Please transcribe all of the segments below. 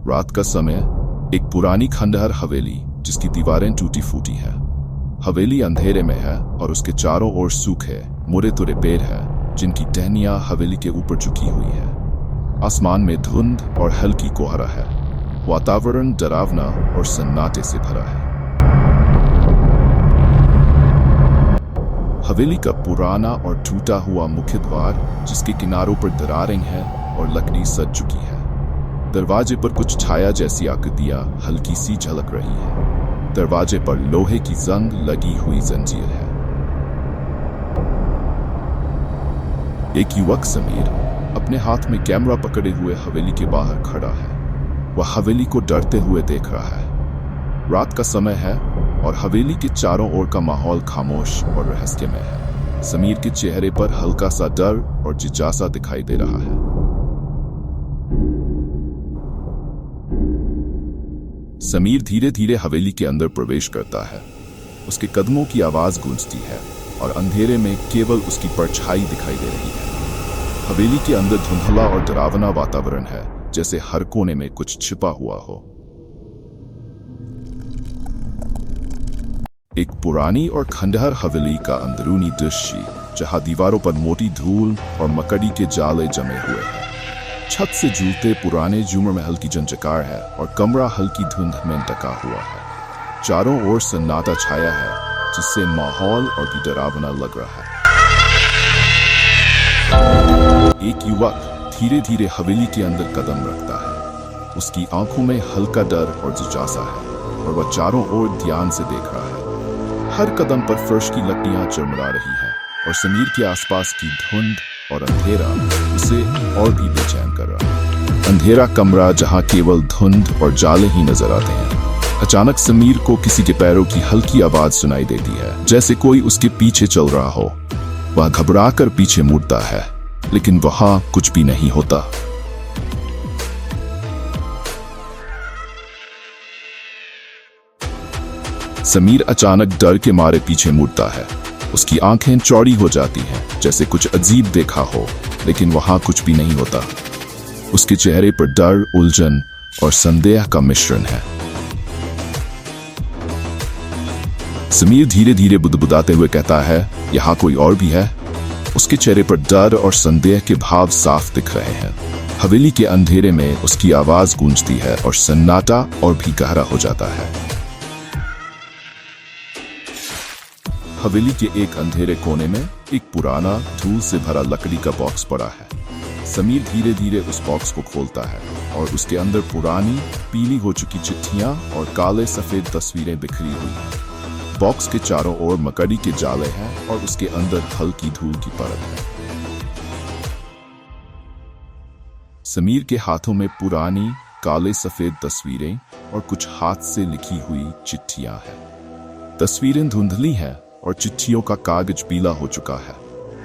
रात का समय, एक पुरानी खंडहर हवेली जिसकी दीवारें टूटी फूटी है। हवेली अंधेरे में है और उसके चारों ओर सूखे मुरे तुरे पेड़ है जिनकी टहनियां हवेली के ऊपर झुकी हुई है। आसमान में धुंध और हल्की कोहरा है। वातावरण डरावना और सन्नाटे से भरा है। हवेली का पुराना और टूटा हुआ मुख्य द्वार, जिसके किनारों पर दरारें हैं और लकड़ी सज चुकी है। दरवाजे पर कुछ छाया जैसी आकृतियां हल्की सी झलक रही है। दरवाजे पर लोहे की जंग लगी हुई जंजीर है। एक युवक समीर अपने हाथ में कैमरा पकड़े हुए हवेली के बाहर खड़ा है। वह हवेली को डरते हुए देख रहा है। रात का समय है और हवेली के चारों ओर का माहौल खामोश और रहस्यमय है। समीर के चेहरे पर हल्का सा डर और जिज्ञासा दिखाई दे रहा है। समीर धीरे धीरे हवेली के अंदर प्रवेश करता है। उसके कदमों की आवाज गूंजती है और अंधेरे में केवल उसकी परछाई दिखाई दे रही है। हवेली के अंदर धुंधला और डरावना वातावरण है, जैसे हर कोने में कुछ छिपा हुआ हो। एक पुरानी और खंडहर हवेली का अंदरूनी दृश्य, जहां दीवारों पर मोटी धूल और मकड़ी के जाले जमे हुए हैं। छत से झूलते पुराने झूमर में हल्की झंझकार है और कमरा हल्की धुंध में ढका हुआ है। चारों ओर सन्नाटा छाया है, जिससे माहौल और भी डरावना लग रहा है। एक युवक धीरे धीरे हवेली के अंदर कदम रखता है। उसकी आंखों में हल्का डर और जिज्ञासा है और वह चारों ओर ध्यान से देख रहा है। हर कदम पर फर्श की लकड़ियां चरमरा रही है और समीर के आसपास की धुंध और अंधेरा उसे और भी बेचैन कर रहा है। अंधेरा कमरा जहां केवल धुंध और जाले ही नजर आते हैं। अचानक समीर को किसी के पैरों की हल्की आवाज सुनाई देती है, जैसे कोई उसके पीछे चल रहा हो। वह घबराकर पीछे मुड़ता है, लेकिन वहां कुछ भी नहीं होता। समीर अचानक डर के मारे पीछे मुड़ता है। उसकी आंखें चौड़ी हो जाती हैं, जैसे कुछ अजीब देखा हो, लेकिन वहां कुछ भी नहीं होता। उसके चेहरे पर डर, उलझन और संदेह का मिश्रण है। समीर धीरे धीरे बुदबुदाते हुए कहता है, यहाँ कोई और भी है? उसके चेहरे पर डर और संदेह के भाव साफ दिख रहे हैं। हवेली के अंधेरे में उसकी आवाज गूंजती है और सन्नाटा और भी गहरा हो जाता है। हवेली के एक अंधेरे कोने में एक पुराना धूल से भरा लकड़ी का बॉक्स पड़ा है। समीर धीरे धीरे उस बॉक्स को खोलता है और उसके अंदर पुरानी पीली हो चुकी चिट्ठियां और काले सफेद तस्वीरें बिखरी हुई हैं। बॉक्स के चारों ओर मकड़ी के जाले हैं और उसके अंदर हल्की धूल की परत है। समीर के हाथों में पुरानी काले सफेद तस्वीरें और कुछ हाथ से लिखी हुई चिट्ठियां हैं। तस्वीरें धुंधली हैं और चिट्ठियों का कागज पीला हो चुका है।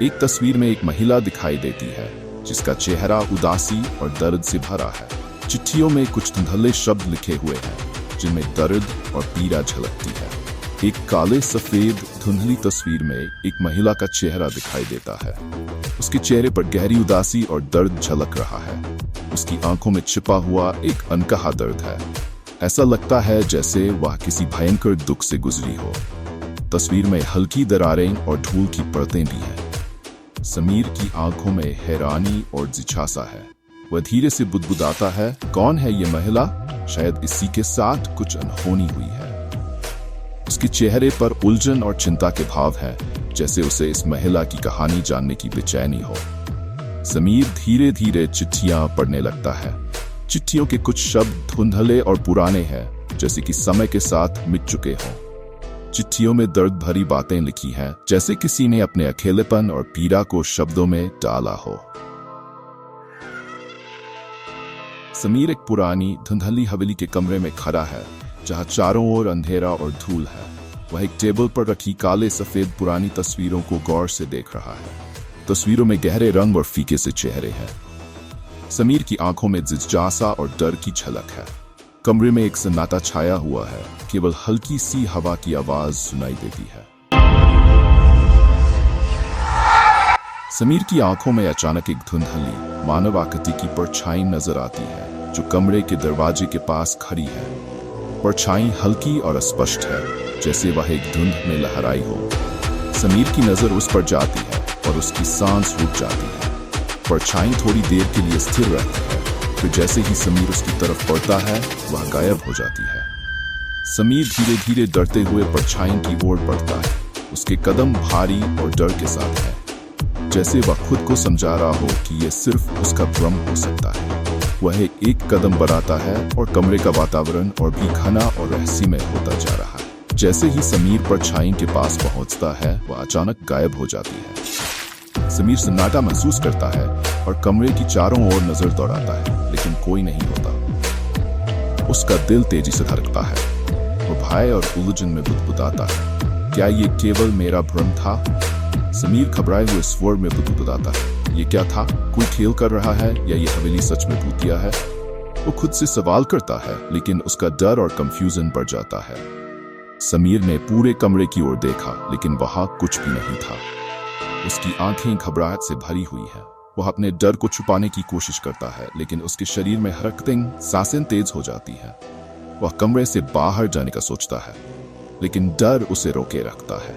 एक तस्वीर में एक महिला दिखाई देती है, जिसका चेहरा उदासी और दर्द से भरा है। चिट्ठियों में कुछ धुंधले शब्द लिखे हुए हैं, जिनमें दर्द और पीड़ा झलकती है। एक काले सफेद धुंधली तस्वीर में एक महिला का चेहरा दिखाई देता है। उसके चेहरे पर गहरी उदासी और दर्द झलक रहा है। उसकी आंखों में छिपा हुआ एक अनकहा दर्द है। ऐसा लगता है जैसे वह किसी भयंकर दुख से गुजरी हो। तस्वीर में हल्की दरारें और धूल की परतें भी हैं। समीर की आंखों में हैरानी और जिज्ञासा है। वह धीरे से बुदबुदाता है, कौन है ये महिला? शायद इसी के साथ कुछ अनहोनी हुई है। उसके चेहरे पर उलझन और चिंता के भाव हैं, जैसे उसे इस महिला की कहानी जानने की बेचैनी हो। समीर धीरे धीरे चिट्ठियां पढ़ने लगता है। चिट्ठियों के कुछ शब्द धुंधले और पुराने हैं, जैसे कि समय के साथ मिट चुके हों। चिट्ठियों में दर्द भरी बातें लिखी हैं, जैसे किसी ने अपने अकेलेपन और पीड़ा को शब्दों में डाला हो। समीर एक पुरानी धुंधली हवेली के कमरे में खड़ा है, जहां चारों ओर अंधेरा और धूल है। वह एक टेबल पर रखी काले सफेद पुरानी तस्वीरों को गौर से देख रहा है। तस्वीरों में गहरे रंग और फीके से चेहरे हैं। समीर की आंखों में जिज्ञासा और डर की झलक है। कमरे में एक सन्नाटा छाया हुआ है, केवल हल्की सी हवा की आवाज सुनाई देती है। समीर की आंखों में अचानक एक धुंधली मानव आकृति की परछाई नजर आती है। जो कमरे के दरवाजे के पास खड़ी है। परछाई हल्की और अस्पष्ट है, जैसे वह एक धुंध में लहराई हो। समीर की नजर उस पर जाती है और उसकी सांस रुक जाती है। परछाई थोड़ी देर के लिए स्थिर रहती है, फिर जैसे ही समीर उसकी तरफ बढ़ता है वह गायब हो जाती है। समीर धीरे धीरे डरते हुए परछाई की ओर बढ़ता है। उसके कदम भारी और डर के साथ है, जैसे वह खुद को समझा रहा हो कि यह सिर्फ उसका भ्रम हो सकता है। वह एक कदम बढ़ाता है और कमरे का वातावरण और भी घना और रहस्यमय होता जा रहा है। जैसे ही समीर परछाई के पास पहुंचता है वह अचानक गायब हो जाती है। समीर सन्नाटा महसूस करता है और कमरे की चारों ओर नजर दौड़ाता है, लेकिन कोई नहीं होता। उसका दिल तेजी से धड़कता है। वो भय और उलझन में बुदबुदाता है, क्या ये केवल मेरा भ्रम था? समीर घबराए हुए स्वर में बुदबुदाता है, ये क्या था? कोई खेल कर रहा है या ये हवेली सच में भूतिया है? वो खुद से सवाल करता है, लेकिन उसका डर और कंफ्यूजन बढ़ जाता है। समीर ने पूरे कमरे की ओर देखा, लेकिन वहां कुछ भी नहीं था। उसकी आंखें घबराहट से भरी हुई हैं। वह अपने डर को छुपाने की कोशिश करता है, लेकिन उसके शरीर में हरकतें, सांसें तेज हो जाती हैं। वह कमरे से बाहर जाने का सोचता है, लेकिन डर उसे रोके रखता है।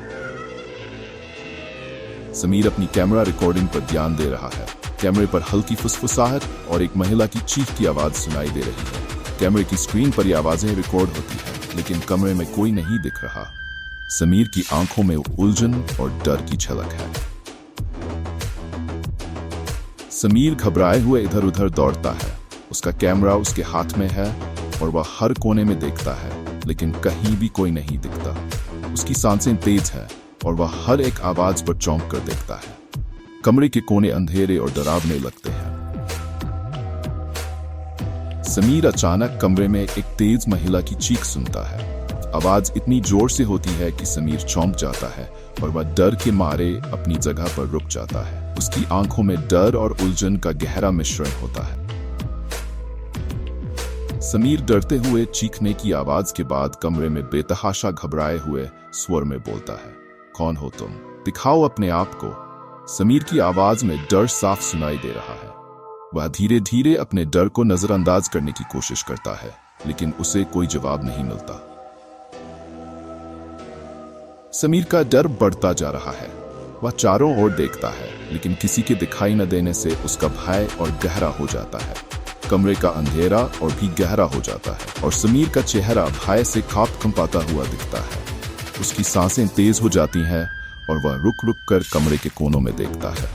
समीर अपनी कैमरा रिकॉर्डिंग पर ध्यान दे रहा है। कैमरे पर हल्की फुसफुसाहट और एक महिला की चीख की आवाज सुनाई दे रही है। कैमरे की स्क्रीन पर ये आवाजें रिकॉर्ड होती हैं, लेकिन कमरे में कोई नहीं दिख रहा। समीर की आंखों में उलझन और डर की झलक है। समीर घबराए हुए इधर उधर दौड़ता है। उसका कैमरा उसके हाथ में है और वह हर कोने में देखता है, लेकिन कहीं भी कोई नहीं दिखता। उसकी सांसें तेज हैं और वह हर एक आवाज पर चौंक कर देखता है। कमरे के कोने अंधेरे और डरावने लगते हैं। समीर अचानक कमरे में एक तेज महिला की चीख सुनता है। आवाज इतनी जोर से होती है कि समीर चौंक जाता है और वह डर के मारे अपनी जगह पर रुक जाता है। उसकी आंखों में डर और उलझन का गहरा मिश्रण होता है। समीर डरते हुए चीखने की आवाज के बाद कमरे में बेतहाशा घबराए हुए स्वर में बोलता है, कौन हो तुम? दिखाओ अपने आप को। समीर की आवाज में डर साफ सुनाई दे रहा है। वह धीरे धीरे अपने डर को नजरअंदाज करने की कोशिश करता है, लेकिन उसे कोई जवाब नहीं मिलता। समीर का डर बढ़ता जा रहा है। वह चारों ओर देखता है, लेकिन किसी के दिखाई न देने से उसका भय और गहरा हो जाता है। कमरे का अंधेरा और भी गहरा हो जाता है और समीर का चेहरा भय से कंपाता हुआ दिखता है। उसकी सांसें तेज हो जाती हैं और वह रुक रुक कर कमरे के कोनों में देखता है।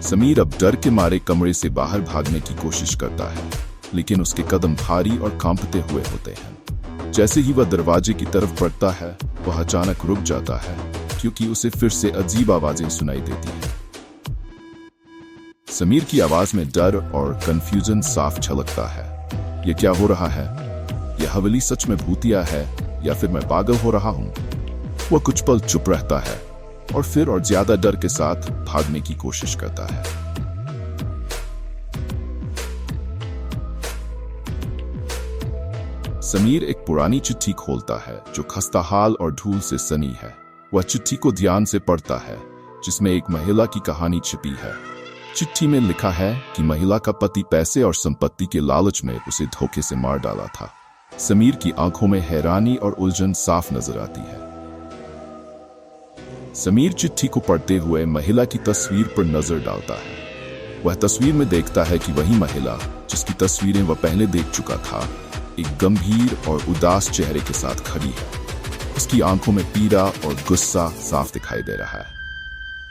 समीर अब डर के मारे कमरे से बाहर भागने की कोशिश करता है, लेकिन उसके कदम भारी और कांपते हुए होते हैं। जैसे ही वह दरवाजे की तरफ बढ़ता है, वह अचानक रुक जाता है, क्योंकि उसे फिर से अजीब आवाजें सुनाई देती हैं। समीर की आवाज में डर और कंफ्यूजन साफ झलकता है। यह क्या हो रहा है? यह हवेली सच में भूतिया है या फिर मैं पागल हो रहा हूं? वह कुछ पल चुप रहता है और फिर और ज्यादा डर के साथ भागने की कोशिश करता है। समीर एक पुरानी चिट्ठी खोलता है जो खस्ताहाल और धूल से सनी है। वह चिट्ठी को ध्यान से पढ़ता है, जिसमें एक महिला की कहानी छिपी है। चिट्ठी में लिखा है कि महिला का पति पैसे और संपत्ति के लालच में उसे धोखे से मार डाला था। समीर की आंखों में हैरानी और उलझन साफ नजर आती है। समीर चिट्ठी को पढ़ते हुए महिला की तस्वीर पर नजर डालता है। वह तस्वीर में देखता है कि वही महिला जिसकी तस्वीरें वह पहले देख चुका था, एक गंभीर और उदास चेहरे के साथ खड़ी है। उसकी आंखों में पीड़ा और गुस्सा साफ दिखाई दे रहा है।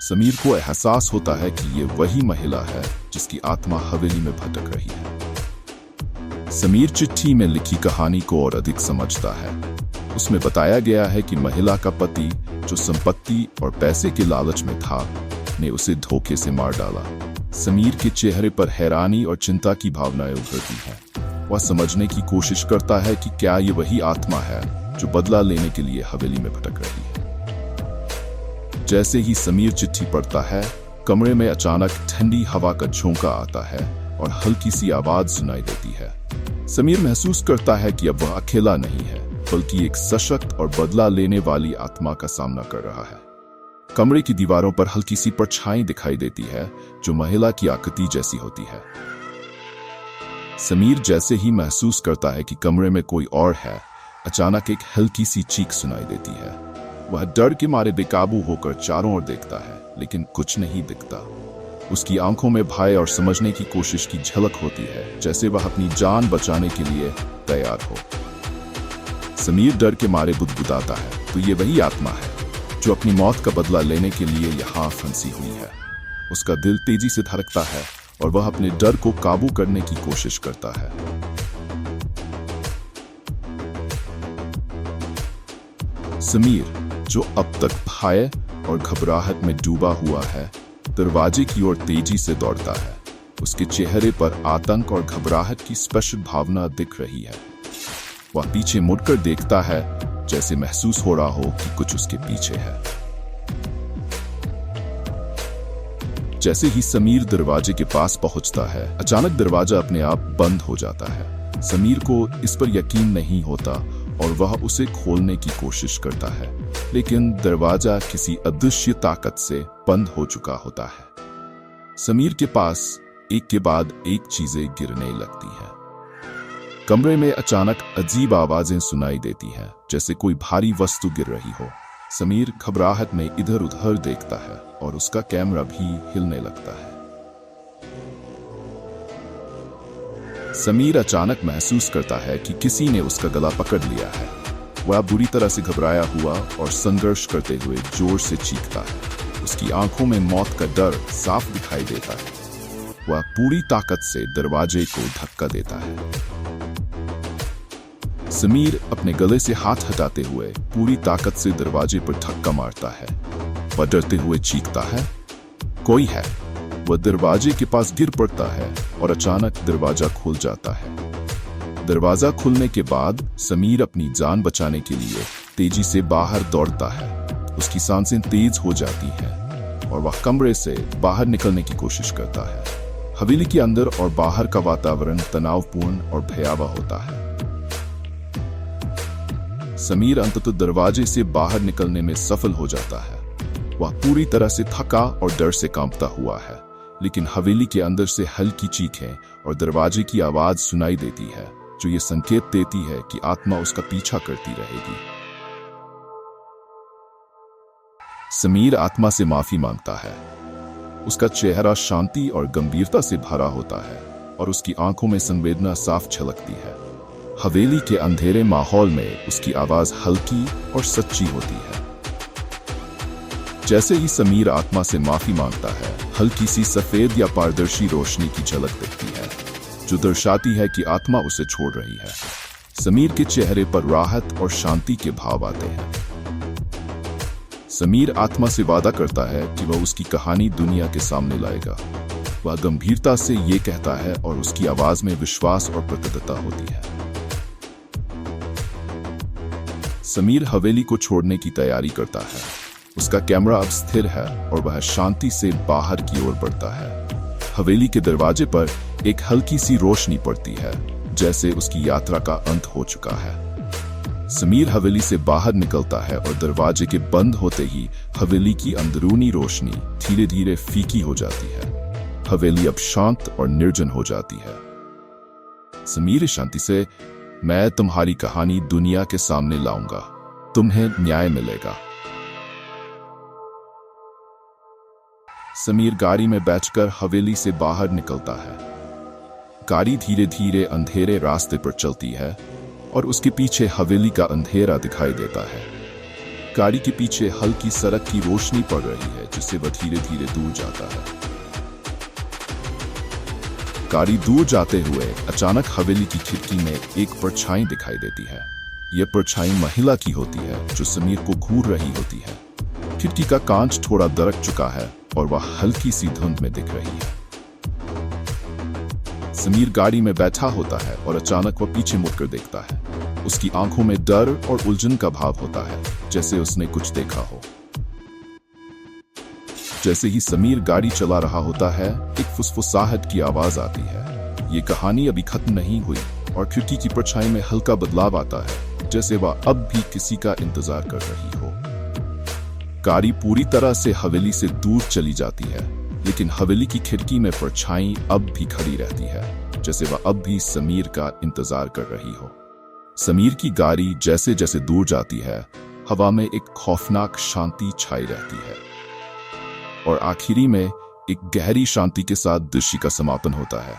समीर को एहसास होता है कि ये वही महिला है जिसकी आत्मा हवेली में भटक रही है। समीर चिट्ठी में लिखी कहानी को और अधिक समझता है। उसमें बताया गया है कि महिला का पति, जो संपत्ति और पैसे के लालच में था, ने उसे धोखे से मार डाला। समीर के चेहरे पर हैरानी और चिंता की भावनाएं उभरती हैं। वह समझने की कोशिश करता है कि क्या ये वही आत्मा है जो बदला लेने के लिए हवेली में भटक रही है। जैसे ही समीर चिट्ठी पढ़ता है, कमरे में अचानक ठंडी हवा का झोंका आता है और हल्की सी आवाज सुनाई देती है। समीर महसूस करता है कि अब वह अकेला नहीं है, बल्कि एक सशक्त और बदला लेने वाली आत्मा का सामना कर रहा है। कमरे की दीवारों पर हल्की सी परछाई दिखाई देती है, जो महिला की आकृति जैसी होती है। समीर जैसे ही महसूस करता है कि कमरे में कोई और है, अचानक एक हल्की सी चीख सुनाई देती है। वह डर के मारे बेकाबू होकर चारों ओर देखता है, लेकिन कुछ नहीं दिखता। उसकी आंखों में भय और समझने की कोशिश की झलक होती है, जैसे वह अपनी जान बचाने के लिए तैयार हो। समीर डर के मारे बुदबुदाता है, तो ये वही आत्मा है जो अपनी मौत का बदला लेने के लिए यहाँ फंसी हुई है। उसका दिल तेजी से धड़कता है और वह अपने डर को काबू करने की कोशिश करता है। समीर, जो अब तक भय और घबराहट में डूबा हुआ है, दरवाजे की ओर तेजी से दौड़ता है। उसके चेहरे पर आतंक और घबराहट की स्पष्ट भावना दिख रही है। वह पीछे मुड़कर देखता है, जैसे महसूस हो रहा हो कि कुछ उसके पीछे है। जैसे ही समीर दरवाजे के पास पहुंचता है, अचानक दरवाजा अपने आप बंद हो जाता है। समीर को इस पर यकीन नहीं होता और वह उसे खोलने की कोशिश करता है, लेकिन दरवाजा किसी अदृश्य ताकत से बंद हो चुका होता है। समीर के पास एक के बाद एक चीजें गिरने लगती हैं। कमरे में अचानक अजीब आवाजें सुनाई देती हैं, जैसे कोई भारी वस्तु गिर रही हो। समीर घबराहट में इधर उधर देखता है और उसका कैमरा भी हिलने लगता है। समीर अचानक महसूस करता है कि किसी ने उसका गला पकड़ लिया है। वह बुरी तरह से घबराया हुआ और संघर्ष करते हुए जोर से चीखता है। उसकी आंखों में मौत का डर साफ दिखाई देता है। वह पूरी ताकत से दरवाजे को धक्का देता है। समीर अपने गले से हाथ हटाते हुए पूरी ताकत से दरवाजे पर धक्का मारता है। वह डरते हुए चीखता है, कोई है। वह दरवाजे के पास गिर पड़ता है और अचानक दरवाजा खुल जाता है। दरवाजा खुलने के बाद समीर अपनी जान बचाने के लिए तेजी से बाहर दौड़ता है। उसकी सांसें तेज हो जाती हैं और वह कमरे से बाहर निकलने की कोशिश करता है। हवेली के अंदर और बाहर का वातावरण तनावपूर्ण और भयावह होता है। समीर अंततः दरवाजे से बाहर निकलने में सफल हो जाता है। वह पूरी तरह से थका और डर से कांपता हुआ है, लेकिन हवेली के अंदर से हल्की चीखें और दरवाजे की आवाज सुनाई देती है, जो ये संकेत देती है कि आत्मा उसका पीछा करती रहेगी। समीर आत्मा से माफी मांगता है। उसका चेहरा शांति और गंभीरता से भरा होता है और उसकी आंखों में संवेदना साफ झलकती है। हवेली के अंधेरे माहौल में उसकी आवाज हल्की और सच्ची होती है। जैसे ही समीर आत्मा से माफी मांगता है, हल्की सी सफेद या पारदर्शी रोशनी की झलक दिखती है, जो दर्शाती है कि आत्मा उसे छोड़ रही है। समीर के चेहरे पर राहत और शांति के भाव आते हैं। समीर आत्मा से वादा करता है कि वह उसकी कहानी दुनिया के सामने लाएगा। वह गंभीरता से ये कहता है और उसकी आवाज में विश्वास और प्रतिबद्धता होती है। समीर हवेली को छोड़ने की तैयारी करता है। उसका कैमरा अब स्थिर है और वह शांति से बाहर की ओर बढ़ता है। हवेली के दरवाजे पर एक हल्की सी रोशनी पड़ती है, जैसे उसकी यात्रा का अंत हो चुका है। समीर हवेली से बाहर निकलता है और दरवाजे के बंद होते ही हवेली की अंदरूनी रोशनी धीरे धीरे फीकी हो जाती है। हवेली अब शांत और निर्जन हो जाती है। समीर शांति से, मैं तुम्हारी कहानी दुनिया के सामने लाऊंगा, तुम्हें न्याय मिलेगा। समीर गाड़ी में बैठकर हवेली से बाहर निकलता है। गाड़ी धीरे धीरे अंधेरे रास्ते पर चलती है और उसके पीछे हवेली का अंधेरा दिखाई देता है। गाड़ी के पीछे हल्की सड़क की रोशनी पड़ रही है, जिससे वह धीरे धीरे दूर जाता है। गाड़ी दूर जाते हुए अचानक हवेली की खिड़की में एक परछाई दिखाई देती है। यह परछाई महिला की होती है, जो समीर को घूर रही होती है। खिड़की का कांच थोड़ा दरक चुका है और वह हल्की सी धुंध में दिख रही है। समीर गाड़ी में बैठा होता है और अचानक वह पीछे मुड़कर देखता है। उसकी आंखों में डर और उलझन का भाव होता है, जैसे उसने कुछ देखा हो। जैसे ही समीर गाड़ी चला रहा होता है, एक फुसफुसाहट की आवाज आती है। ये कहानी अभी खत्म नहीं हुई और खिड़की की परछाई में हल्का बदलाव आता है, जैसे वह अब भी किसी का इंतजार कर रही हो। गाड़ी पूरी तरह से हवेली से दूर चली जाती है, लेकिन हवेली की खिड़की में परछाई अब भी खड़ी रहती है, जैसे वह अब भी समीर का इंतजार कर रही हो। समीर की गाड़ी जैसे जैसे दूर जाती है, हवा में एक खौफनाक शांति छाई रहती है और आखिरी में एक गहरी शांति के साथ दृश्य का समापन होता है।